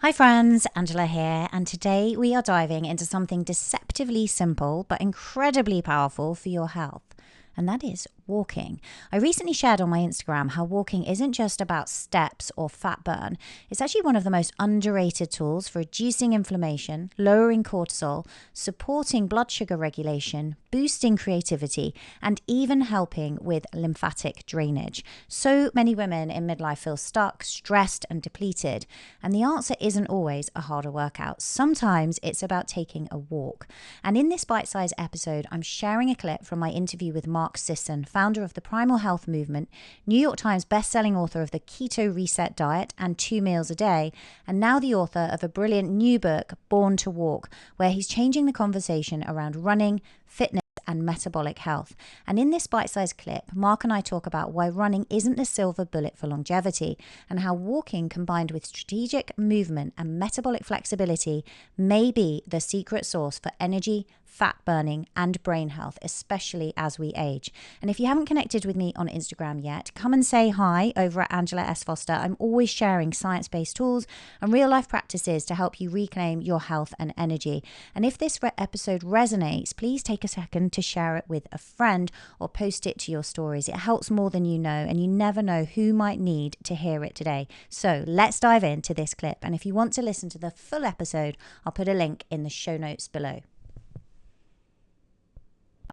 Hi friends, Angela here, and today we are diving into something deceptively simple but incredibly powerful for your health, and that is walking. I recently shared on my Instagram how walking isn't just about steps or fat burn. It's actually one of the most underrated tools for reducing inflammation, lowering cortisol, supporting blood sugar regulation, boosting creativity, and even helping with lymphatic drainage. So many women in midlife feel stuck, stressed, and depleted. And the answer isn't always a harder workout. Sometimes it's about taking a walk. And in this bite-sized episode, I'm sharing a clip from my interview with Mark Sisson, founder of the Primal health movement, New York Times bestselling author of the Keto Reset Diet and 2 Meals a Day, and now the author of a brilliant new book, Born to Walk, where he's changing the conversation around running, fitness, and metabolic health. And in this bite-sized clip, Mark and I talk about why running isn't the silver bullet for longevity, and how walking combined with strategic movement and metabolic flexibility may be the secret sauce for energy, fat burning, and brain health, especially as we age. And if you haven't connected with me on Instagram yet, come and say hi over at Angela S. Foster. I'm always sharing science-based tools and real-life practices to help you reclaim your health and energy. And if this episode resonates, please take a second to share it with a friend or post it to your stories. It helps more than you know, and you never know who might need to hear it today. So let's dive into this clip. And if you want to listen to the full episode, I'll put a link in the show notes below.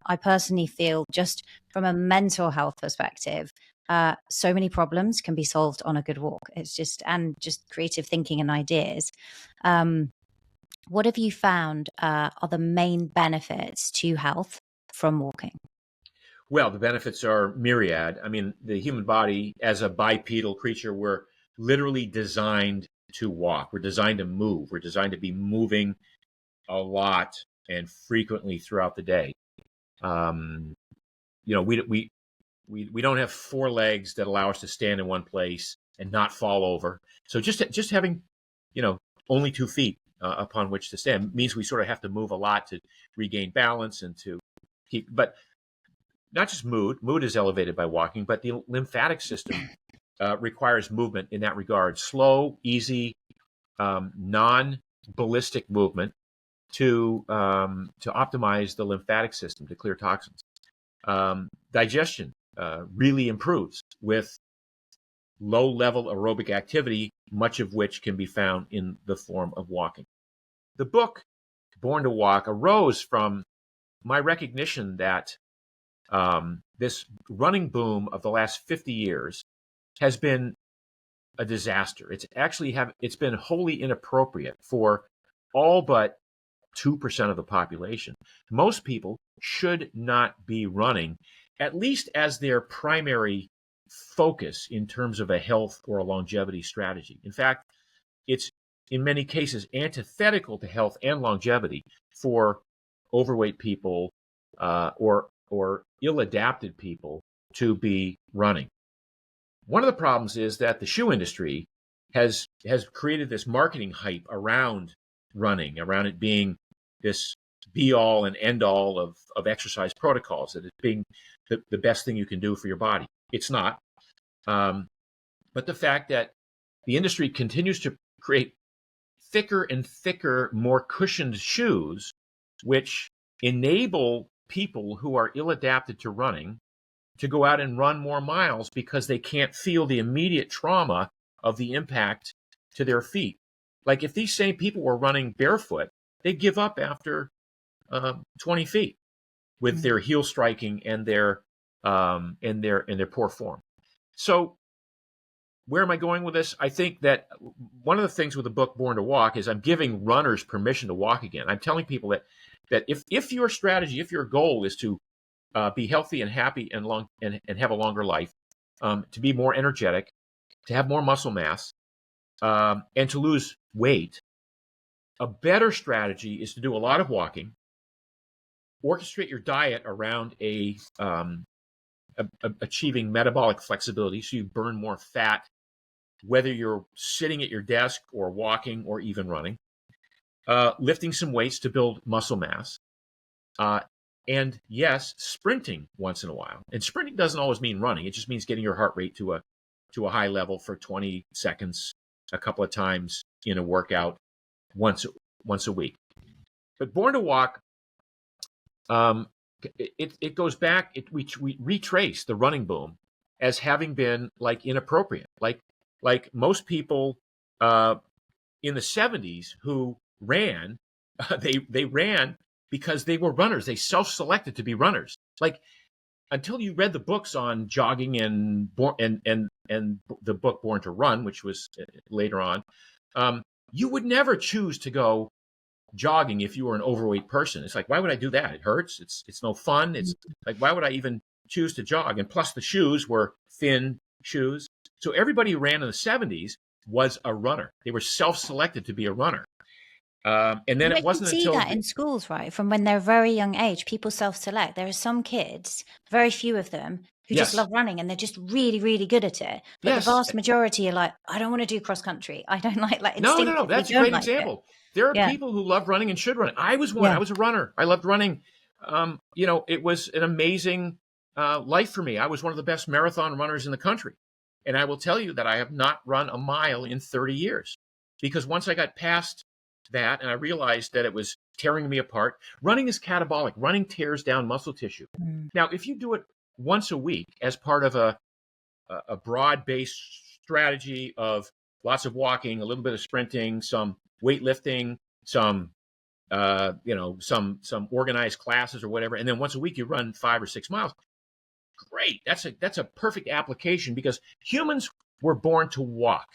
I personally feel, just from a mental health perspective, so many problems can be solved on a good walk. It's just creative thinking and ideas. What have you found are the main benefits to health from walking? Well, the benefits are myriad. I mean, the human body, as a bipedal creature, we're literally designed to walk. We're designed to move. We're designed to be moving a lot and frequently throughout the day. We don't have 4 legs that allow us to stand in one place and not fall over. So just having, only 2 feet upon which to stand means we sort of have to move a lot to regain balance and to keep. But not just mood is elevated by walking, but the lymphatic system requires movement in that regard. Slow, easy, non-ballistic movement to optimize the lymphatic system, to clear toxins. Digestion really improves with low-level aerobic activity, much of which can be found in the form of walking. The book, Born to Walk, arose from my recognition that this running boom of the last 50 years has been a disaster. It's been wholly inappropriate for all but 2% of the population. Most people should not be running, at least as their primary focus in terms of a health or a longevity strategy. In fact, it's in many cases antithetical to health and longevity for overweight people or ill-adapted people to be running. One of the problems is that the shoe industry has created this marketing hype around running, around it being this be-all and end-all of exercise protocols, that it's being the best thing you can do for your body. It's not. But the fact that the industry continues to create thicker and thicker, more cushioned shoes, which enable people who are ill-adapted to running to go out and run more miles because they can't feel the immediate trauma of the impact to their feet. Like if these same people were running barefoot, they'd give up after 20 feet with their heel striking and their poor form. So where am I going with this? I think that one of the things with the book Born to Walk is I'm giving runners permission to walk again. I'm telling people that if your strategy, if your goal is to be healthy and happy and have a longer life, to be more energetic, to have more muscle mass, and to lose weight, a better strategy is to do a lot of walking, orchestrate your diet around achieving metabolic flexibility, so you burn more fat, whether you're sitting at your desk or walking or even running, lifting some weights to build muscle mass, and yes, sprinting once in a while. And sprinting doesn't always mean running. It just means getting your heart rate to a high level for 20 seconds a couple of times in a workout once a week. But Born to Walk, it goes back. We retrace the running boom as having been like inappropriate, like most people in the 70s who ran, they ran because they were runners. They self-selected to be runners. Like, until you read the books on jogging and the book Born to Run, which was later on, you would never choose to go jogging if you were an overweight person. It's like, why would I do that? It hurts. It's no fun. It's like, why would I even choose to jog? And plus the shoes were thin shoes. So everybody who ran in the 70s was a runner. They were self-selected to be a runner. And then it wasn't until... You see that in schools, right? From when they're very young age, people self-select. There are some kids, very few of them, who just love running and they're just really, really good at it. But the vast majority are like, I don't want to do cross country. I don't like No. That's a great example. There are people who love running and should run. I was one. I was a runner. I loved running. It was an amazing life for me. I was one of the best marathon runners in the country. And I will tell you that I have not run a mile in 30 years. Because once I got past that and I realized that it was tearing me apart, running is catabolic. Running tears down muscle tissue. Now, if you do it once a week as part of a broad-based strategy of lots of walking, a little bit of sprinting, some weightlifting, some organized classes or whatever, and then once a week you run 5 or 6 miles, great. That's a perfect application, because humans were born to walk.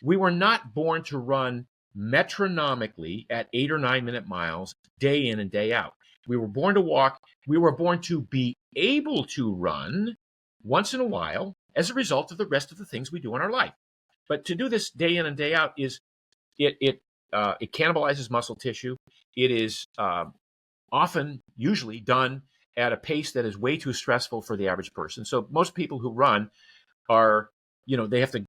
We were not born to run metronomically at 8 or 9 minute miles day in and day out. We were born to walk. We were born to be able to run once in a while as a result of the rest of the things we do in our life. But to do this day in and day out is it cannibalizes muscle tissue. It is usually done at a pace that is way too stressful for the average person. So most people who run are, they have to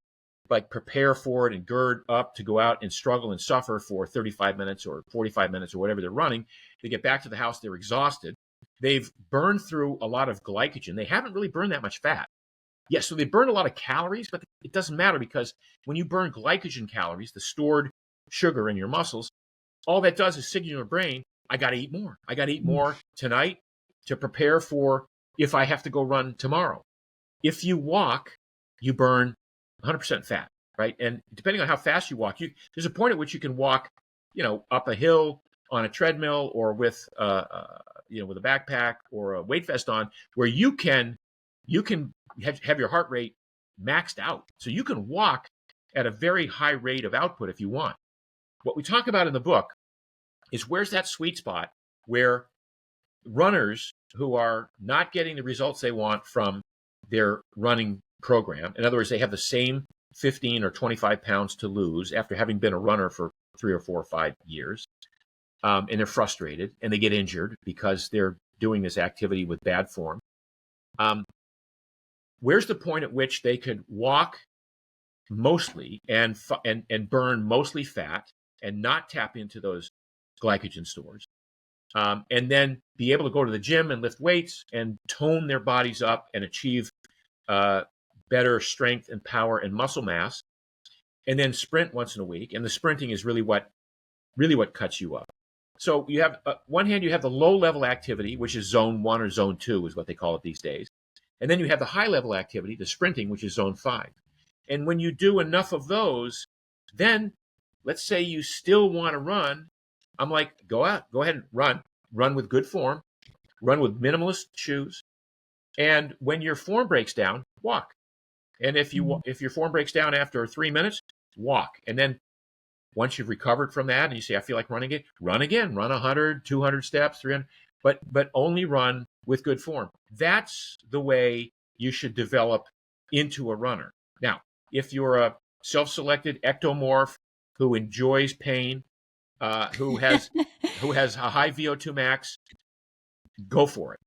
prepare for it and gird up to go out and struggle and suffer for 35 minutes or 45 minutes or whatever they're running. They get back to the house, they're exhausted. They've burned through a lot of glycogen. They haven't really burned that much fat. Yes, so they burn a lot of calories, but it doesn't matter, because when you burn glycogen calories, the stored sugar in your muscles, all that does is signal your brain, I got to eat more. I got to eat more tonight to prepare for if I have to go run tomorrow. If you walk, you burn 100% fat, right? And depending on how fast you walk, there's a point at which you can walk, up a hill on a treadmill or with a backpack or a weight vest on, where you can have your heart rate maxed out. So you can walk at a very high rate of output if you want. What we talk about in the book is where's that sweet spot where runners who are not getting the results they want from their running program, in other words, they have the same 15 or 25 pounds to lose after having been a runner for 3 or 4 or 5 years, and they're frustrated and they get injured because they're doing this activity with bad form. Where's the point at which they could walk mostly and burn mostly fat and not tap into those glycogen stores, and then be able to go to the gym and lift weights and tone their bodies up and achieve better strength and power and muscle mass, and then sprint once in a week. And the sprinting is really what cuts you up. So you have, one hand, you have the low level activity, which is zone 1 or zone 2 is what they call it these days. And then you have the high level activity, the sprinting, which is zone 5. And when you do enough of those, then let's say you still want to run. I'm like, go ahead and run with good form, run with minimalist shoes. And when your form breaks down, walk. And if your form breaks down after 3 minutes, walk. And then once you've recovered from that and you say, I feel like running again, run 100, 200 steps, 300, but only run with good form. That's the way you should develop into a runner. Now, if you're a self-selected ectomorph who enjoys pain, who has a high VO2 max, go for it.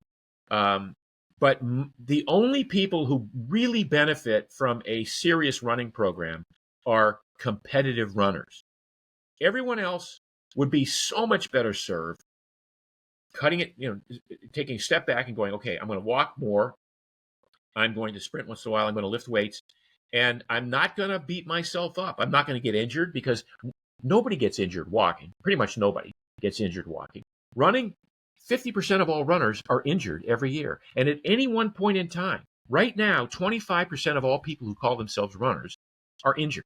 But the only people who really benefit from a serious running program are competitive runners. Everyone else would be so much better served cutting it, taking a step back and going, okay, I'm going to walk more. I'm going to sprint once in a while. I'm going to lift weights, and I'm not going to beat myself up. I'm not going to get injured, because nobody gets injured walking. Pretty much nobody gets injured walking. Running, 50% of all runners are injured every year. And at any one point in time, right now, 25% of all people who call themselves runners are injured.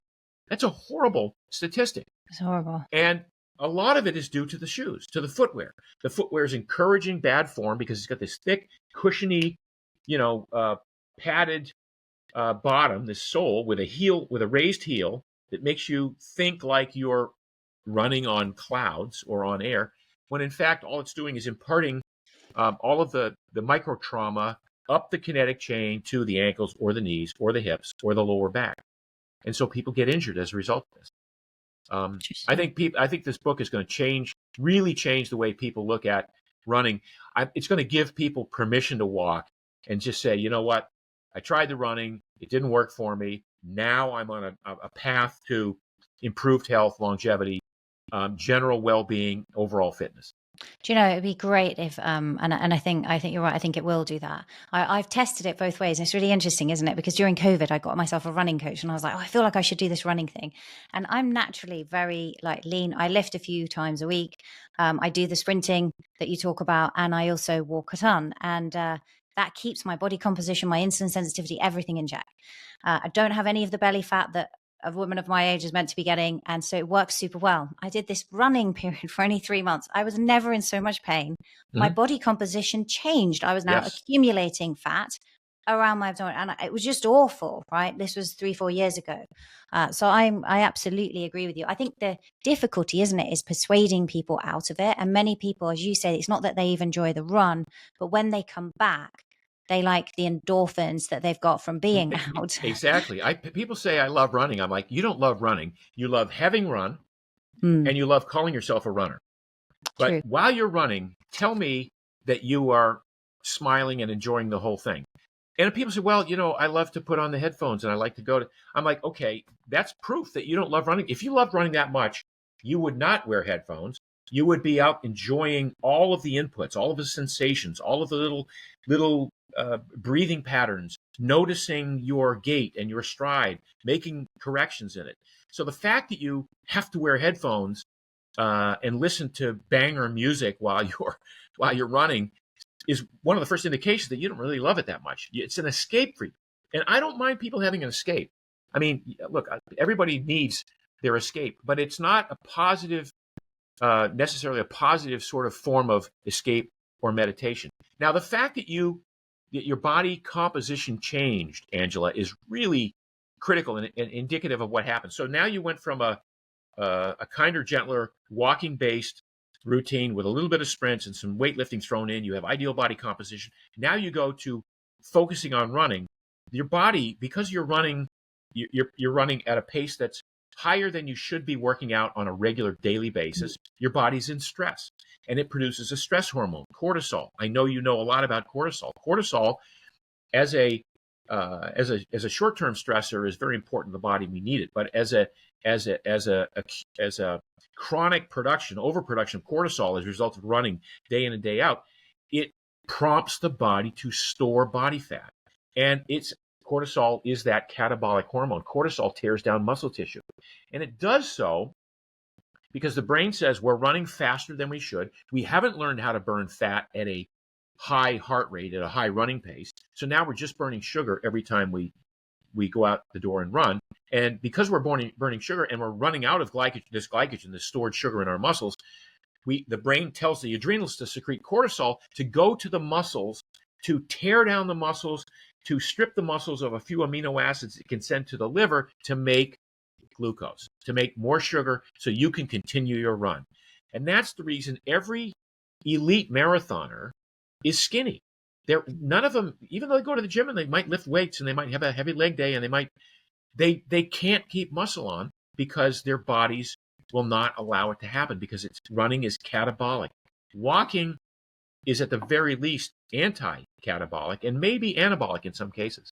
That's a horrible statistic. It's horrible. And a lot of it is due to the shoes, to the footwear. The footwear is encouraging bad form because it's got this thick, cushiony, padded bottom, this sole with a raised heel that makes you think like you're running on clouds or on air, when in fact all it's doing is imparting all of the micro trauma up the kinetic chain to the ankles or the knees or the hips or the lower back. And so people get injured as a result of this. I think this book is going to really change the way people look at running. It's going to give people permission to walk and just say, you know what? I tried the running. It didn't work for me. Now I'm on a path to improved health, longevity, general well-being, overall fitness. Do you know, it'd be great if, and I think you're right. I think it will do that. I've tested it both ways. And it's really interesting, isn't it? Because during COVID, I got myself a running coach and I was like, I feel like I should do this running thing. And I'm naturally very lean. I lift a few times a week. I do the sprinting that you talk about. And I also walk a ton. And that keeps my body composition, my insulin sensitivity, everything in check. I don't have any of the belly fat that a woman of my age is meant to be getting. And so it works super well. I did this running period for only 3 months. I was never in so much pain. Mm-hmm. My body composition changed. I was now accumulating fat around my abdomen. And it was just awful, right? This was 3-4 years ago. So I absolutely agree with you. I think the difficulty, isn't it, is persuading people out of it. And many people, as you say, it's not that they even enjoy the run, but when they come back, they like the endorphins that they've got from being out. Exactly. People say, I love running. I'm like, you don't love running. You love having run and you love calling yourself a runner. But True. While you're running, tell me that you are smiling and enjoying the whole thing. And people say, well, I love to put on the headphones and I like to go to, I'm like, okay, that's proof that you don't love running. If you loved running that much, you would not wear headphones. You would be out enjoying all of the inputs, all of the sensations, all of the little breathing patterns, noticing your gait and your stride, making corrections in it. So the fact that you have to wear headphones and listen to banger music while you're running is one of the first indications that you don't really love it that much. It's an escape for you. And I don't mind people having an escape. I mean, look, everybody needs their escape, but it's not a positive, necessarily a positive sort of form of escape or meditation. Now, the fact that your body composition changed, Angela, is really critical and indicative of what happened. So now you went from a kinder, gentler, walking-based routine with a little bit of sprints and some weightlifting thrown in. You have ideal body composition. Now you go to focusing on running. Your body, because you're running at a pace that's higher than you should be working out on a regular daily basis, your body's in stress. And it produces a stress hormone, cortisol. I know you know a lot about cortisol. Cortisol, as a short-term stressor, is very important to the body. We need it, but as a chronic overproduction of cortisol as a result of running day in and day out, it prompts the body to store body fat. And cortisol is that catabolic hormone. Cortisol tears down muscle tissue, and it does so because the brain says we're running faster than we should. We haven't learned how to burn fat at a high heart rate, at a high running pace. So now we're just burning sugar every time we go out the door and run. And because we're burning sugar and we're running out of this stored sugar in our muscles, the brain tells the adrenals to secrete cortisol to go to the muscles, to tear down the muscles, to strip the muscles of a few amino acids it can send to the liver to make glucose, to make more sugar so you can continue your run. And that's the reason every elite marathoner is skinny. None of them, even though they go to the gym and they might lift weights and they might have a heavy leg day and they can't keep muscle on because their bodies will not allow it to happen because running is catabolic. Walking is at the very least anti-catabolic and maybe anabolic in some cases.